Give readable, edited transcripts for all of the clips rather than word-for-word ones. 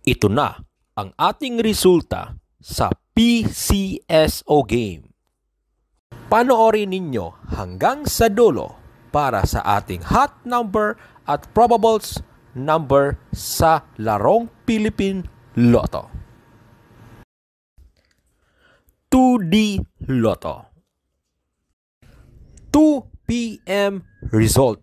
Ito na ang ating resulta sa PCSO game. Panoorin ninyo hanggang sa dulo para sa ating hot number at probables number sa larong Philippine Lotto. 2D Lotto. 2 p.m. result.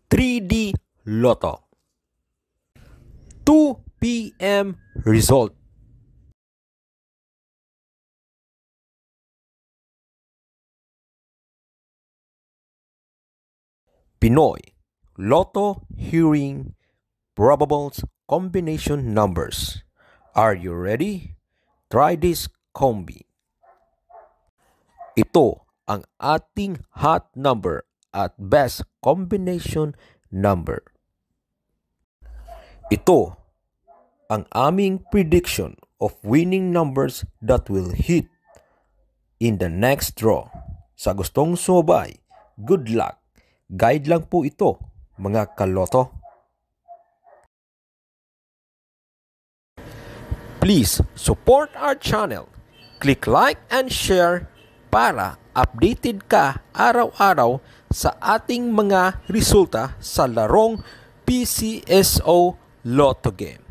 (3D Lotto). 2 p.m. result. Pinoy Lotto Hearing Probables Combination Numbers. Are you ready? Try this combi. Ito ang ating hot number at best combination number. Ito ang aming prediction of winning numbers that will hit in the next draw. Sa gustong sumabay, good luck. Guide lang po ito, mga kaloto. Please support our channel. Click like and share para updated ka araw-araw sa ating mga resulta sa larong PCSO Lotto game.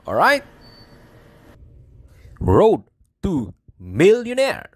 Alright? Road to Millionaire.